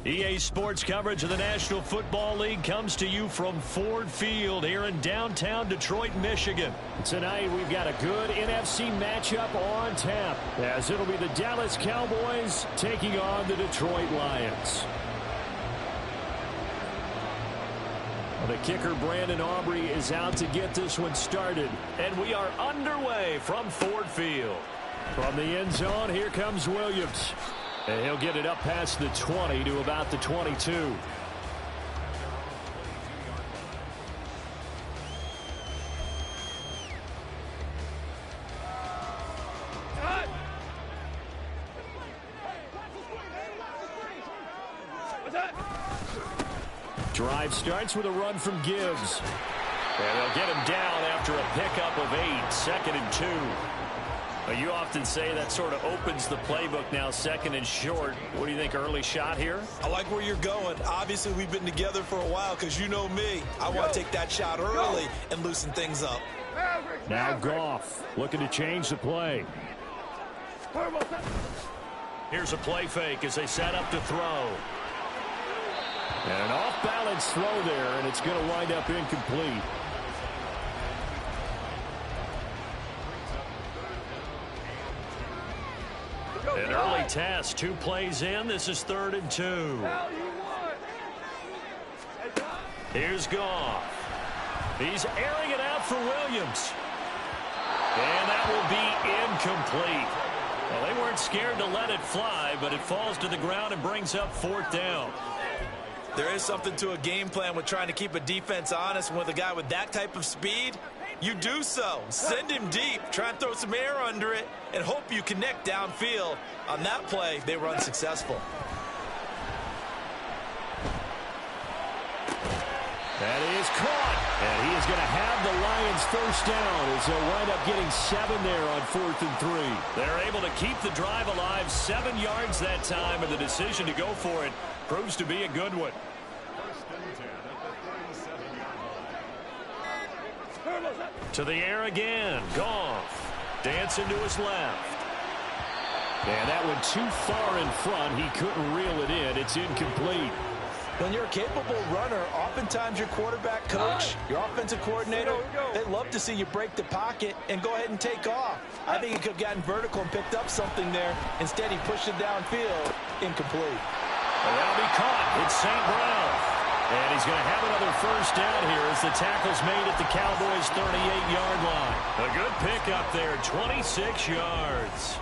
EA Sports coverage of the National Football League comes to you from Ford Field here in downtown Detroit, Michigan. Tonight we've got a good NFC matchup on tap, as it'll be the Dallas Cowboys taking on the Detroit Lions. The kicker, Brandon Aubrey, is out to get this one started. And we are underway from Ford Field. From the end zone, here comes Williams. And he'll get it up past the 20 to about the 22. Drive starts with a run from Gibbs. And they'll get him down after a pickup of 8, 2nd and 2. You often say that sort of opens the playbook now, 2nd and short. What do you think, early shot here? I like where you're going. Obviously, we've been together for a while because you know me. I want to take that shot early and loosen things up. Now Goff looking to change the play. Here's a play fake as they set up to throw. And an off-balance throw there, and it's going to wind up incomplete. An early test, 2 plays in. This is 3rd and 2. Here's Goff. He's airing it out for Williams. And that will be incomplete. Well, they weren't scared to let it fly, but it falls to the ground and brings up 4th down. There is something to a game plan with trying to keep a defense honest. With a guy with that type of speed, you do so. Send him deep, try and throw some air under it, and hope you connect downfield. On that play, they were unsuccessful. That is caught. And he is going to have the Lions 1st down as they'll wind up getting 7 there on 4th and 3. They're able to keep the drive alive, 7 yards that time, and the decision to go for it proves to be a good one. To the air again. Goff. Dancing to his left. And that one too far in front. He couldn't reel it in. It's incomplete. When you're a capable runner, oftentimes your quarterback coach, your offensive coordinator, they love to see you break the pocket and go ahead and take off. I think he could have gotten vertical and picked up something there. Instead, he pushed it downfield. Incomplete. And that'll be caught. It's St. Brown. And he's going to have another 1st down here as the tackle's made at the Cowboys' 38-yard line. A good pickup there, 26 yards.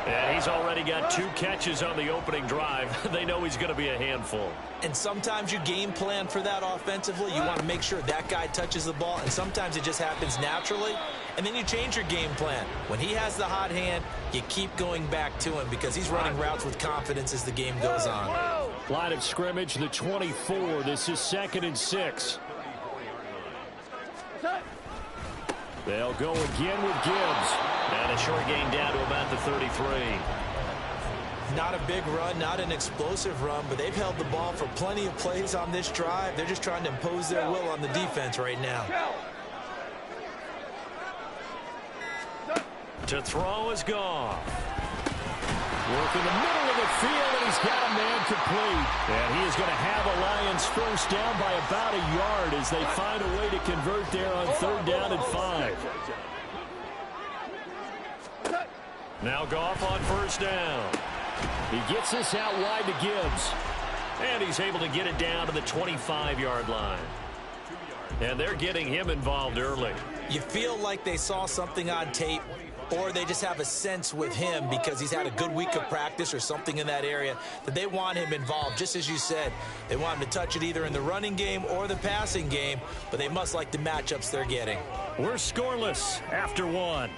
And he's already got 2 catches on the opening drive. They know he's going to be a handful. And sometimes you game plan for that offensively. You want to make sure that guy touches the ball, and sometimes it just happens naturally. And then you change your game plan. When he has the hot hand, you keep going back to him because he's running routes with confidence as the game goes on. Line of scrimmage, the 24. This is 2nd and 6. They'll go again with Gibbs. And a short gain down to about the 33. Not a big run, not an explosive run, but they've held the ball for plenty of plays on this drive. They're just trying to impose their will on the defense right now. To throw is Goff. Work in the middle of the field, and he's got a man complete. And he is going to have a Lions 1st down by about a yard as they find a way to convert there on 3rd down and 5. Now Goff on 1st down. He gets this out wide to Gibbs. And he's able to get it down to the 25-yard line. And they're getting him involved early. You feel like they saw something on tape, or they just have a sense with him because he's had a good week of practice or something in that area that they want him involved. Just as you said, they want him to touch it either in the running game or the passing game, but they must like the matchups they're getting. We're scoreless after 1.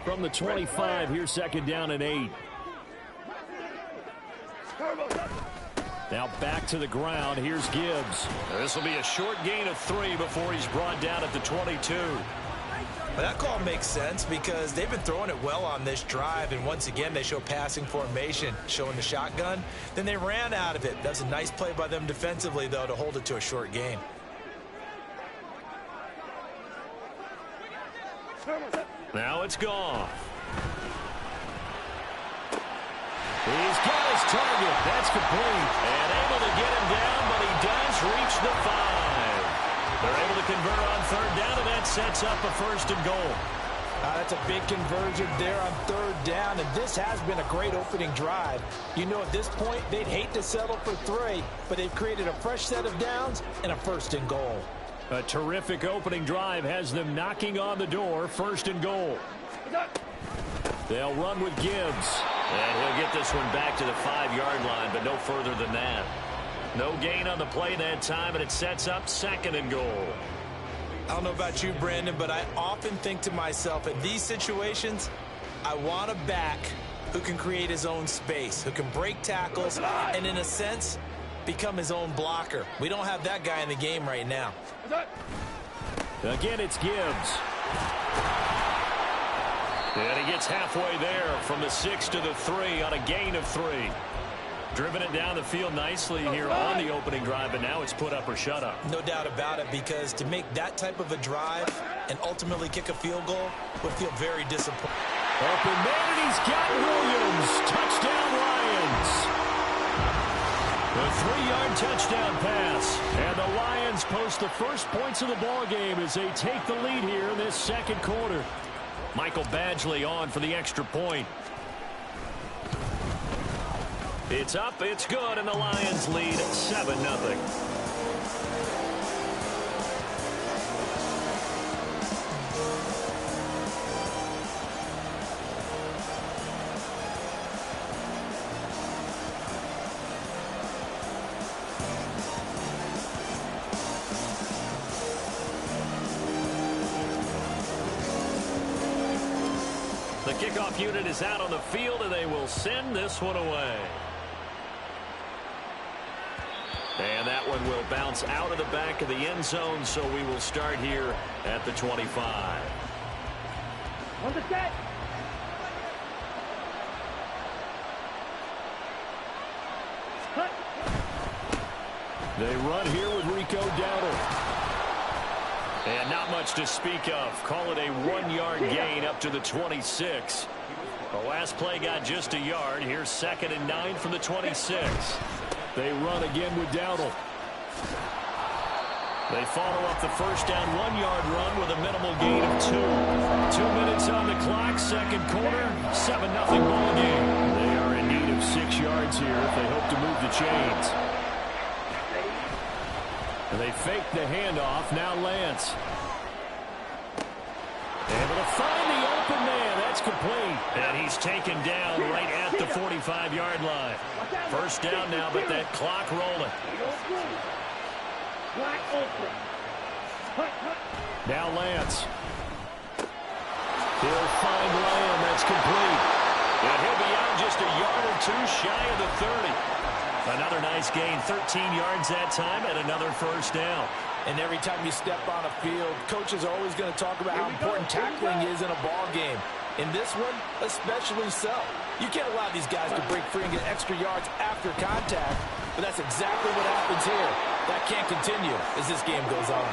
From the 25, here's 2nd down and 8. Now back to the ground. Here's Gibbs. This will be a short gain of 3 before he's brought down at the 22. Well, that call makes sense because they've been throwing it well on this drive, and once again they show passing formation, showing the shotgun. Then they ran out of it. That's a nice play by them defensively, though, to hold it to a short gain. Now it's Goff. He's got his target. That's complete. And able to get him down, but he does reach the 5. They're able to convert on third down, and that sets up a first and goal. That's a big conversion there on third down, and this has been a great opening drive. You know, at this point, they'd hate to settle for 3, but they've created a fresh set of downs and a first and goal. A terrific opening drive has them knocking on the door, first and goal. They'll run with Gibbs. And he'll get this one back to the 5-yard line, but no further than that. No gain on the play that time, and it sets up second and goal. I don't know about you, Brandon, but I often think to myself, in these situations, I want a back who can create his own space, who can break tackles, and in a sense, become his own blocker. We don't have that guy in the game right now. Again, it's Gibbs. And he gets halfway there from the 6 to the 3 on a gain of 3. Driven it down the field nicely here on the opening drive, and now it's put up or shut up. No doubt about it, because to make that type of a drive and ultimately kick a field goal would feel very disappointing. Open man, and he's got Williams. Touchdown, Lions. A 3-yard touchdown pass. And the Lions post the first points of the ball game as they take the lead here in this second quarter. Michael Badgley on for the extra point. It's up, it's good, and the Lions lead 7-0. The kickoff unit is out on the field, and they will send this one away. And that one will bounce out of the back of the end zone, so we will start here at the 25. On the set. Cut. They run here with Rico Dowdle. And not much to speak of. Call it a 1-yard gain up to the 26. The last play got just a yard. Here's 2nd and 9 from the 26. They run again with Dowdle. They follow up the first down 1-yard run with a minimal gain of 2. 2 minutes on the clock, second quarter, 7-0 ball game. They are in need of 6 yards here if they hope to move the chains. And they fake the handoff. Now Lance. Able to find the open man. That's complete. And he's taken down right at the 45-yard line. First down now, but that clock rolling. Now Lance. He'll find Lamb. That's complete. And he'll be out just a yard or 2 shy of the 30. Another nice gain, 13 yards that time, and another first down. And every time you step on a field, coaches are always going to talk about how important tackling is in a ball game. In this one, especially so. You can't allow these guys to break free and get extra yards after contact, but that's exactly what happens here. That can't continue as this game goes on.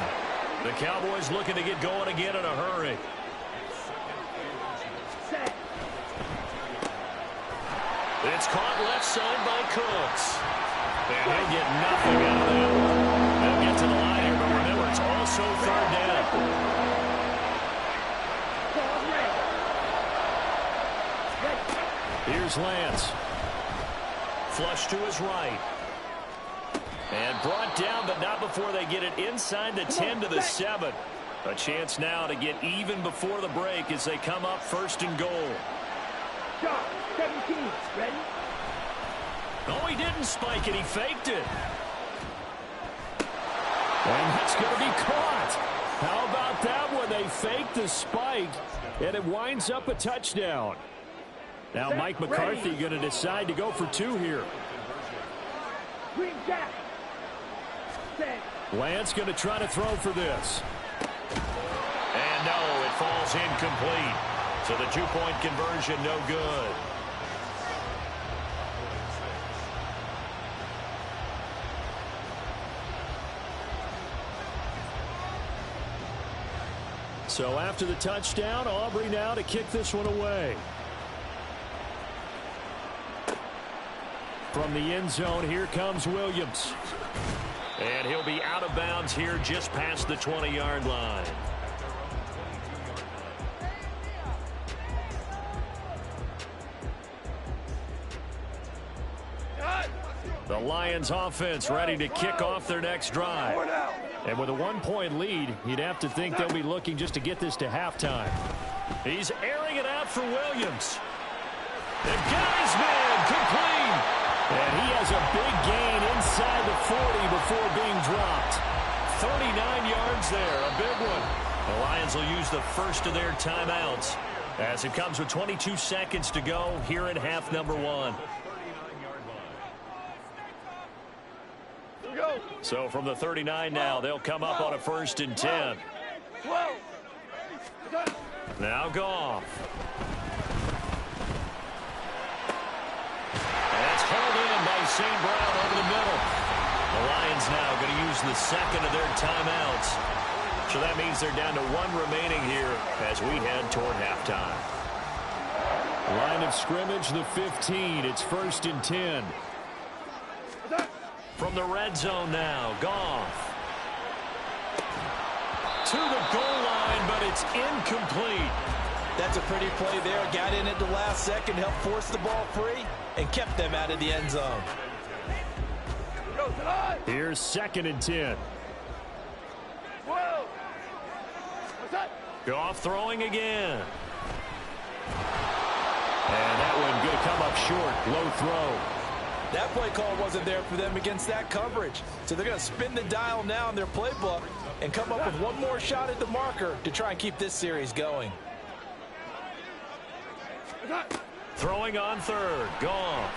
The Cowboys looking to get going again in a hurry. It's caught left side by Cooks. And he'll get nothing out of that one. They'll get to the line here, but remember, it's also third down. Here's Lance. Flush to his right. And brought down, but not before they get it inside the 10 to the 7. A chance now to get even before the break as they come up first and goal. 17, ready? Oh, he didn't spike it. He faked it. And it's going to be caught. How about that one? They faked the spike, and it winds up a touchdown. Now Mike McCarthy going to decide to go for 2 here. Green Jack. Set. Lance going to try to throw for this. And no, it falls incomplete. So the 2-point conversion no good. So after the touchdown, Aubrey now to kick this one away. From the end zone, here comes Williams. And he'll be out of bounds here just past the 20-yard line. The Lions offense ready to kick off their next drive. And with a 1-point lead, you'd have to think they'll be looking just to get this to halftime. He's airing it out for Williams. And got his man complete. And he has a big gain inside the 40 before being dropped. 39 yards there, a big one. The Lions will use the first of their timeouts as it comes with 22 seconds to go here in half number 1. So from the 39 now, they'll come up on a 1st and 10. Now Goff. And it's hauled in by St. Brown over the middle. The Lions now going to use the second of their timeouts. So that means they're down to 1 remaining here as we head toward halftime. Line of scrimmage, the 15. It's 1st and 10. From the red zone now, Goff. To the goal line, but it's incomplete. That's a pretty play there. Got in at the last second, helped force the ball free, and kept them out of the end zone. Here's 2nd and 10. Goff throwing again. And that one going to come up short. Low throw. That play call wasn't there for them against that coverage. So they're going to spin the dial now in their playbook and come up with one more shot at the marker to try and keep this series going. Throwing on 3rd. Goff.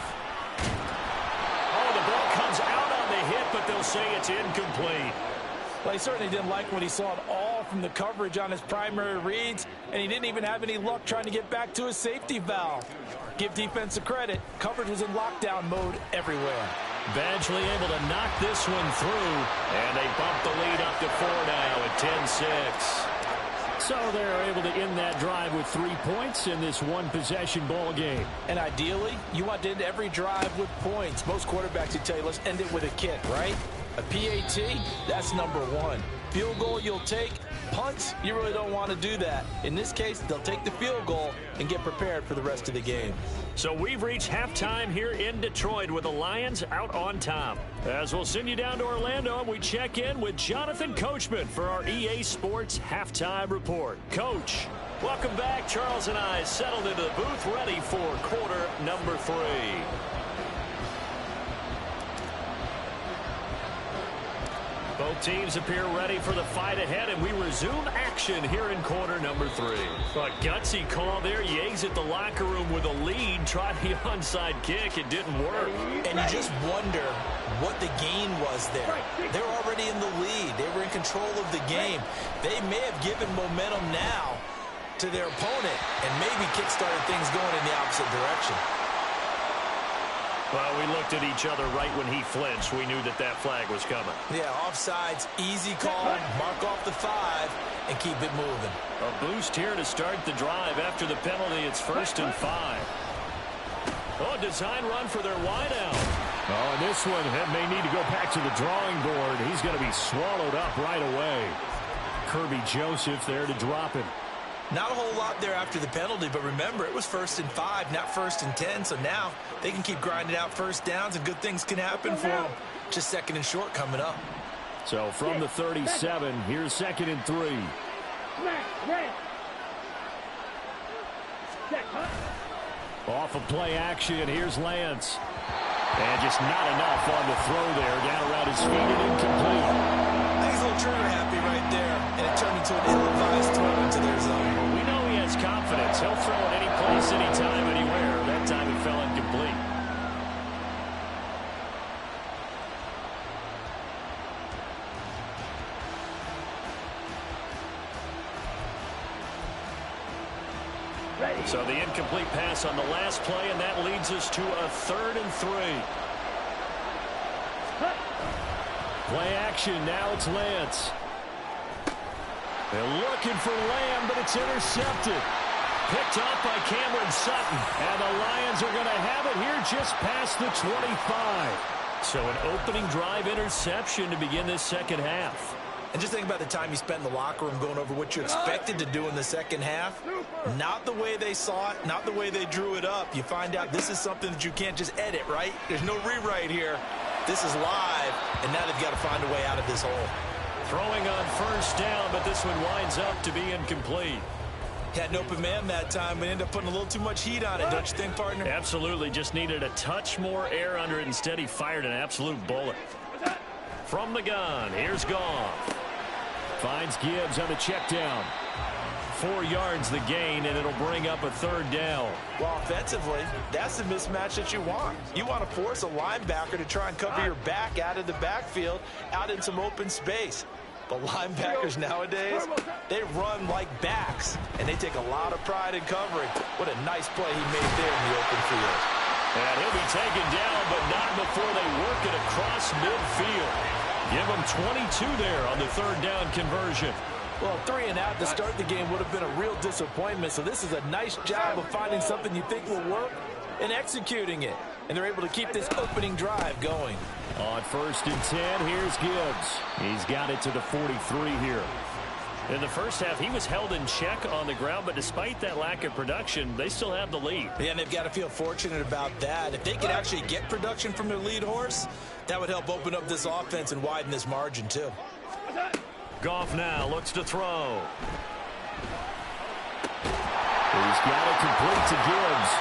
Oh, the ball comes out on the hit, but they'll say it's incomplete. Well, he certainly didn't like what he saw at all from the coverage on his primary reads, and he didn't even have any luck trying to get back to his safety valve. Give defense a credit. Coverage was in lockdown mode everywhere. Badgley able to knock this one through, and they bump the lead up to 4 now at 10-6. So they're able to end that drive with 3 points in this one-possession ball game. And ideally, you want to end every drive with points. Most quarterbacks would tell you, let's end it with a kick, right? A PAT, that's number 1. Field goal you'll take. Punts, you really don't want to do that. In this case, they'll take the field goal and get prepared for the rest of the game. So we've reached halftime here in Detroit with the Lions out on top. As we'll send you down to Orlando, and we check in with Jonathan Coachman for our EA Sports Halftime Report. Coach, welcome back. Charles and I settled into the booth ready for quarter number 3. Both teams appear ready for the fight ahead, and we resume action here in quarter number 3. A gutsy call there. Yates at the locker room with a lead. Tried the onside kick. It didn't work. And you just wonder what the gain was there. They're already in the lead. They were in control of the game. They may have given momentum now to their opponent and maybe kick-started things going in the opposite direction. Well, we looked at each other right when he flinched. We knew that that flag was coming. Yeah, offsides, easy call, mark off the 5, and keep it moving. A boost here to start the drive after the penalty. It's 1st and 5. Oh, design run for their wideout. Oh, and this one may need to go back to the drawing board. He's going to be swallowed up right away. Kirby Joseph there to drop him. Not a whole lot there after the penalty, but remember, it was 1st and 5, not 1st and 10, so now they can keep grinding out first downs, and good things can happen for them. Just 2nd and short coming up. So from the 37, here's 2nd and 3. Off of play action, here's Lance. And just not enough on the throw there, down around his feet and incomplete. I think he's a little trigger happy right there, and it turned into an ill-advised throw into their zone. Well, we know he has confidence. He'll throw it any place, anytime, anywhere. That time it fell incomplete. So the incomplete pass on the last play, and that leads us to a 3rd and 3. Play action. Now it's Lance. They're looking for Lamb, but it's intercepted. Picked off by Cameron Sutton. And the Lions are going to have it here just past the 25. So an opening drive interception to begin this second half. And just think about the time you spent in the locker room going over what you expected to do in the second half. Not the way they saw it, not the way they drew it up. You find out this is something that you can't just edit, right? There's no rewrite here. This is live, and now they've got to find a way out of this hole. Throwing on first down, but this one winds up to be incomplete. Had an open man that time, but ended up putting a little too much heat on it, don't you think, partner? Absolutely. Just needed a touch more air under it. Instead, he fired an absolute bullet. From the gun, here's Goff. Finds Gibbs on the check down. 4 yards the gain, and it'll bring up a third down. Well, offensively, that's the mismatch that you want. You want to force a linebacker to try and cover your back out of the backfield, out in some open space. But linebackers nowadays, they run like backs, and they take a lot of pride in covering. What a nice play he made there in the open field. And he'll be taken down, but not before they work it across midfield. Give him 22 there on the third down conversion. Well, 3 and out to start the game would have been a real disappointment. So this is a nice job of finding something you think will work and executing it. And they're able to keep this opening drive going. On 1st and 10, here's Gibbs. He's got it to the 43 here. In the first half, he was held in check on the ground, but despite that lack of production, they still have the lead. Yeah, and they've got to feel fortunate about that. If they could actually get production from their lead horse, that would help open up this offense and widen this margin, too. Goff now looks to throw. He's got it complete to Gibbs.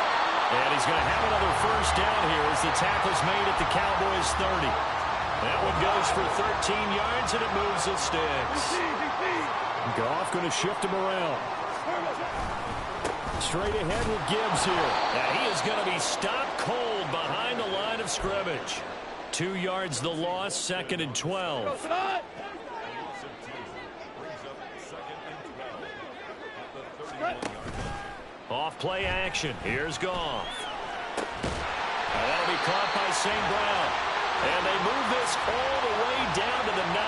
And he's going to have another first down here as the tackle's made at the Cowboys' 30. That one goes for 13 yards, and it moves the sticks. Goff going to shift him around. Straight ahead with Gibbs here. And he is going to be stopped cold behind the line of scrimmage. 2 yards the loss, 2nd and 12. Off play action. Here's Goff. And that'll be caught by St. Brown. And they move this all the way down to the 9.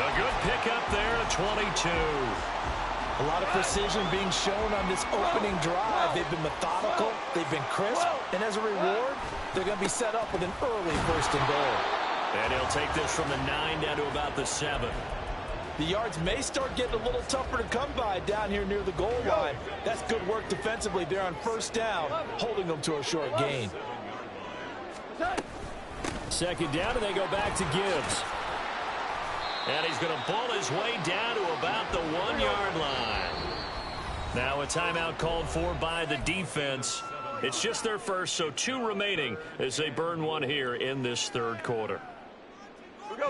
A good pickup there at 22. A lot of precision being shown on this opening drive. They've been methodical. They've been crisp. And as a reward, they're going to be set up with an early 1st and goal. And he'll take this from the 9 down to about the 7. The yards may start getting a little tougher to come by down here near the goal line. That's good work defensively there on 1st down, holding them to a short gain. 2nd down, and they go back to Gibbs. And he's going to ball his way down to about the 1-yard line. Now a timeout called for by the defense. It's just their first, so 2 remaining as they burn one here in this 3rd quarter.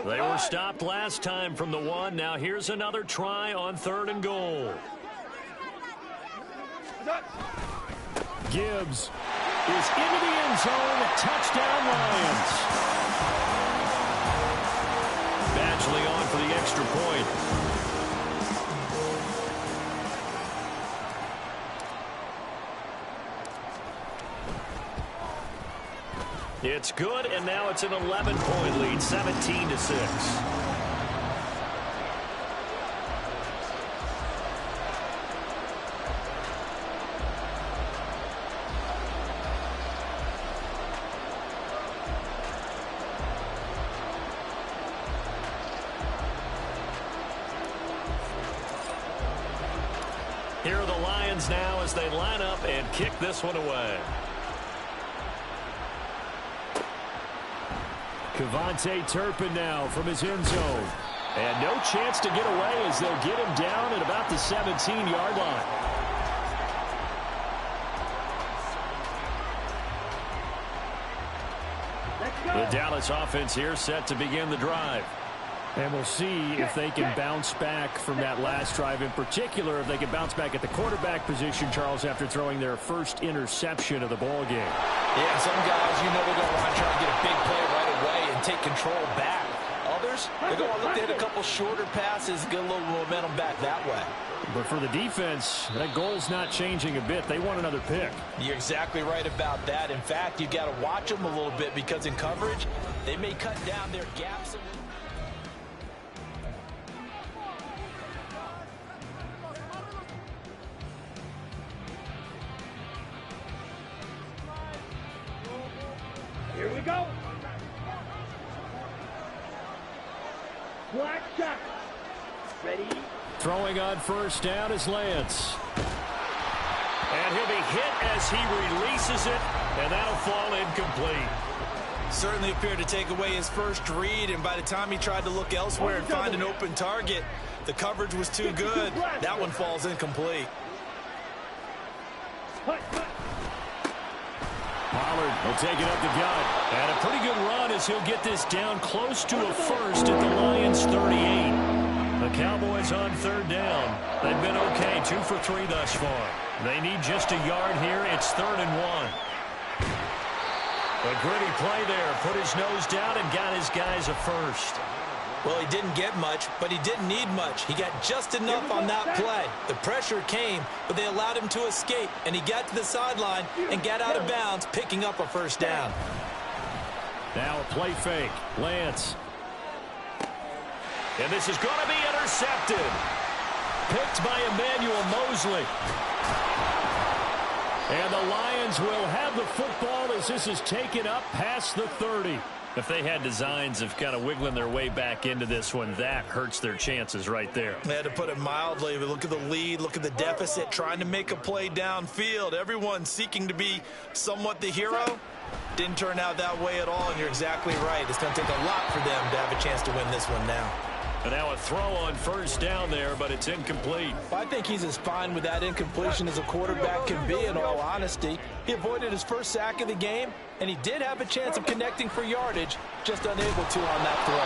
They were stopped last time from the 1. Now here's another try on 3rd and goal. Gibbs is into the end zone. Touchdown, Lions. Badgley on for the extra point. It's good, and now it's an 11-point lead, 17-6. Here are the Lions now as they line up and kick this one away. Kevontae Turpin now from his end zone. And no chance to get away as they'll get him down at about the 17-yard line. The Dallas offense here set to begin the drive. And we'll see if they can bounce back from that last drive. In particular, if they can bounce back at the quarterback position, Charles, after throwing their first interception of the ball game. Yeah, some guys, you know, they're going to want to try to get a big play right away and take control back. Others, they're going to look to hit a couple shorter passes, get a little momentum back that way. But for the defense, that goal's not changing a bit. They want another pick. You're exactly right about that. In fact, you've got to watch them a little bit because in coverage, they may cut down their gaps a little. Black shot. Ready? Throwing on first down is Lance. And he'll be hit as he releases it, and that'll fall incomplete. Certainly appeared to take away his first read, and by the time he tried to look elsewhere and find an open target, the coverage was too good. That one falls incomplete. Pollard will take it up the gut. And a pretty good run as he'll get this down close to a first at the Lions' 38. The Cowboys on third down. They've been okay, 2 for 3 thus far. They need just a yard here. It's 3rd and 1. A gritty play there. Put his nose down and got his guys a first. Well, he didn't get much, but he didn't need much. He got just enough on that play. The pressure came, but they allowed him to escape, and he got to the sideline and got out of bounds, picking up a first down. Now a play fake. Lance. And this is going to be intercepted. Picked by Emmanuel Mosley. And the Lions will have the football as this is taken up past the 30. If they had designs of kind of wiggling their way back into this one, that hurts their chances right there. They had to put it mildly, but look at the lead, look at the deficit, trying to make a play downfield. Everyone seeking to be somewhat the hero. Didn't turn out that way at all, and you're exactly right. It's going to take a lot for them to have a chance to win this one now. And now a throw on first down there, but it's incomplete. Well, I think he's as fine with that incompletion as a quarterback can be, in all honesty. He avoided his first sack of the game, and he did have a chance of connecting for yardage, just unable to on that throw.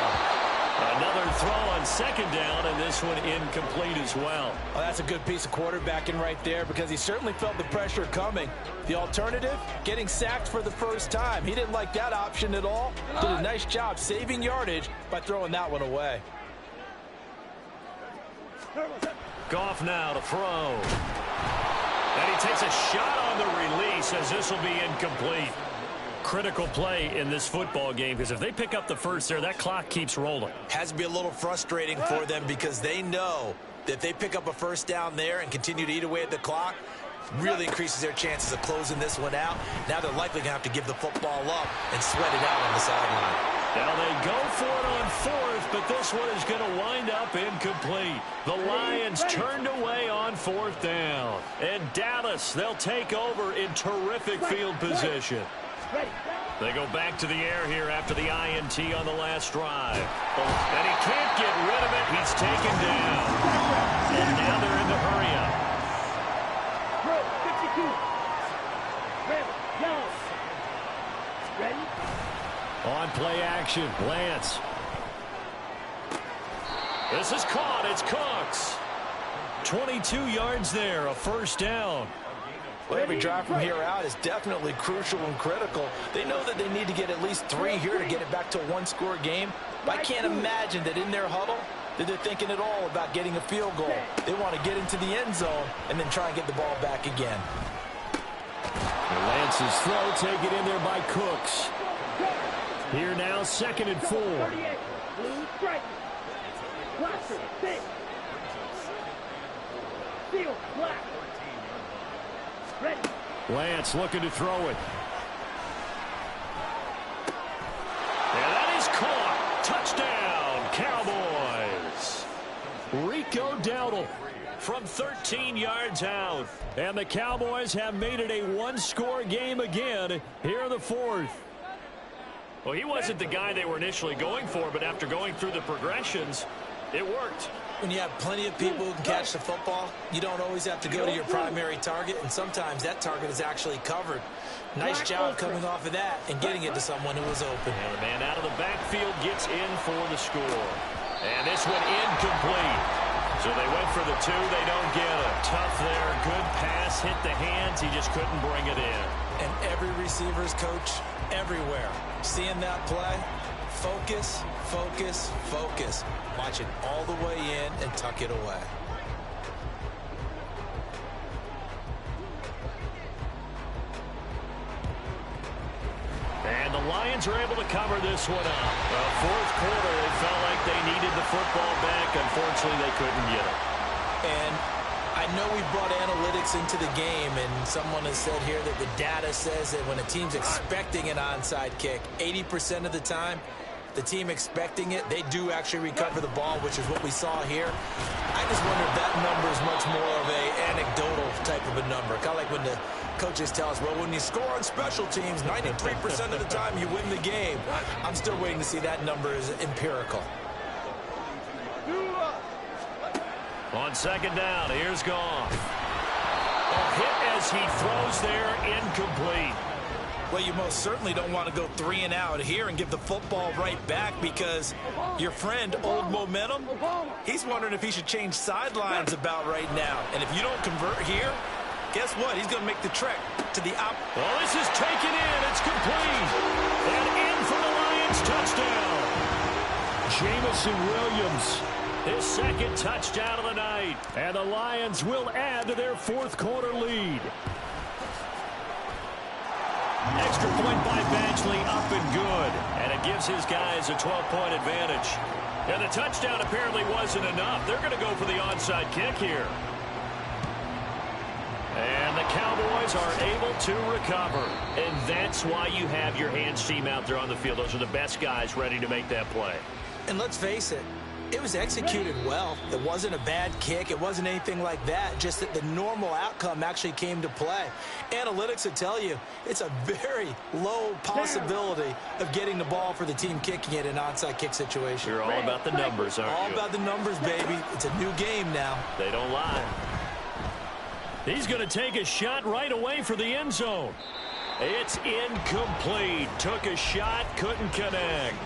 Another throw on second down, and this one incomplete as well. Well, that's a good piece of quarterbacking right there, because he certainly felt the pressure coming. The alternative, getting sacked for the first time. He didn't like that option at all. Did a nice job saving yardage by throwing that one away. Goff now to throw. And he takes a shot on the release as this will be incomplete. Critical play in this football game, because if they pick up the first there, that clock keeps rolling. Has to be a little frustrating for them, because they know that if they pick up a first down there and continue to eat away at the clock, really increases their chances of closing this one out. Now they're likely going to have to give the football up and sweat it out on the sideline. Now they go for it on fourth, but this one is going to wind up incomplete. The Lions turned away on fourth down. And Dallas, they'll take over in terrific field position. They go back to the air here after the INT on the last drive. And he can't get rid of it. He's taken down. And now they're in the hurry-up. 52. Yellow. Ready? On play action, Lance. This is caught. It's Cooks. 22 yards there, a first down. Well, every drive from here out is definitely crucial and critical. They know that they need to get at least 3 here to get it back to a one-score game. But I can't imagine that in their huddle that they're thinking at all about getting a field goal. They want to get into the end zone and then try and get the ball back again. Lance's throw taken in there by Cooks. Here now, 2nd and 4. 38. Blue strike. Blaster. 6. Seal. Black. Ready. Lance looking to throw it. And that is caught. Touchdown, Cowboys. Rico Dowdle from 13 yards out. And the Cowboys have made it a one-score game again here in the fourth. Well, he wasn't the guy they were initially going for, but after going through the progressions, it worked. When you have plenty of people who can catch the football, you don't always have to go to your primary target, and sometimes that target is actually covered. Nice job coming off of that and getting it to someone who was open. And the man out of the backfield gets in for the score. And this one incomplete. So they went for the 2. They don't get it. Tough there. Good pass. Hit the hands. He just couldn't bring it in. And every receiver's coach everywhere. Seeing that play, focus, focus, focus. Watch it all the way in and tuck it away. And the Lions are able to cover this one up. Fourth quarter, they felt like they needed the football back. Unfortunately, they couldn't get it. And I know we brought analytics into the game, and someone has said here that the data says that when a team's expecting an onside kick, 80% of the time, the team expecting it, they do actually recover the ball, which is what we saw here. I just wonder if that number is much more of a anecdotal type of a number. Kind of like when the coaches tell us, well, when you score on special teams, 93% of the time you win the game. I'm still waiting to see that number is empirical. On second down, here's Goff. A hit as he throws there, incomplete. Well, you most certainly don't want to go 3 and out here and give the football right back, because your friend, Old Momentum, he's wondering if he should change sidelines about right now. And if you don't convert here, guess what? He's going to make the trek to the op. Well, this is taken in. It's complete. And in for the Lions touchdown. Jameson Williams, his second touchdown of the night. And the Lions will add to their fourth quarter lead. Extra point by Badgley, up and good. And it gives his guys a 12-point advantage. And the touchdown apparently wasn't enough. They're going to go for the onside kick here. And the Cowboys are able to recover. And that's why you have your hands team out there on the field. Those are the best guys ready to make that play. And let's face it, it was executed well. It wasn't a bad kick. It wasn't anything like that. Just that the normal outcome actually came to play. Analytics would tell you it's a very low possibility of getting the ball for the team kicking it in an onside kick situation. You're all about the numbers, aren't you? All about the numbers, baby. It's a new game now. They don't lie. He's going to take a shot right away for the end zone. It's incomplete. Took a shot, couldn't connect.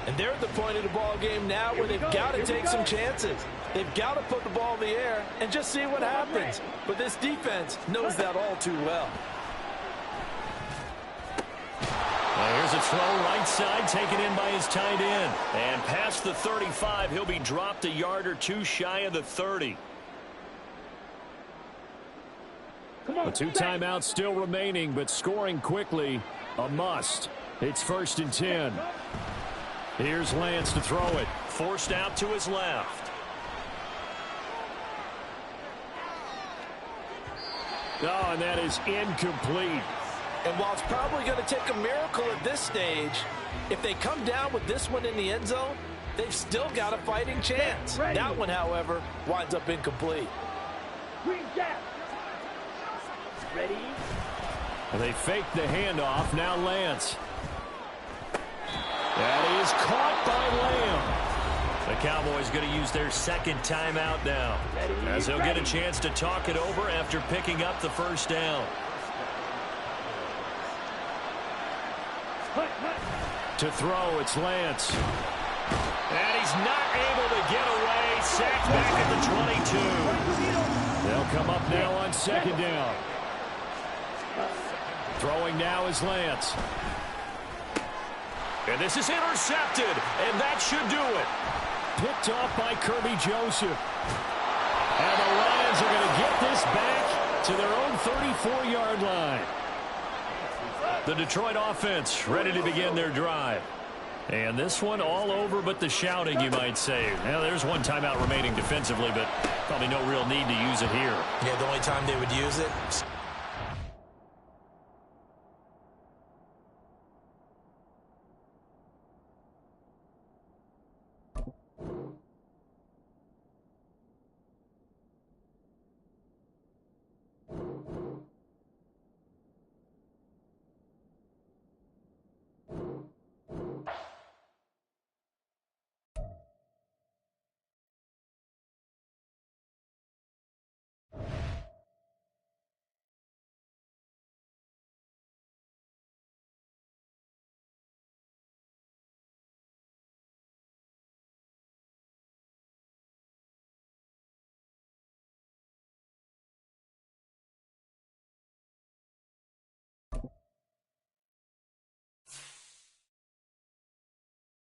And they're at the point of the ball game now where they've got to take some chances. They've got to put the ball in the air and just see what happens. But this defense knows that all too well. Here's a throw right side, taken in by his tight end. And past the 35, he'll be dropped a yard or two shy of the 30. The 2 timeouts still remaining, but scoring quickly, a must. It's 1st and 10. Here's Lance to throw it. Forced out to his left. Oh, and that is incomplete. And while it's probably going to take a miracle at this stage, if they come down with this one in the end zone, they've still got a fighting chance. That one, however, winds up incomplete. Green gap. Ready? And they fake the handoff. Now Lance. That is caught by Lamb. The Cowboys going to use their second timeout now, as he'll get a chance to talk it over after picking up the first down. To throw, it's Lance. And he's not able to get away. Sacked back at the 22. They'll come up now on second down. Throwing now is Lance. And this is intercepted, and that should do it. Picked off by Kirby Joseph. And the Lions are going to get this back to their own 34-yard line. The Detroit offense ready to begin their drive. And this one all over but the shouting, you might say. Well, there's one timeout remaining defensively, but probably no real need to use it here. Yeah, the only time they would use it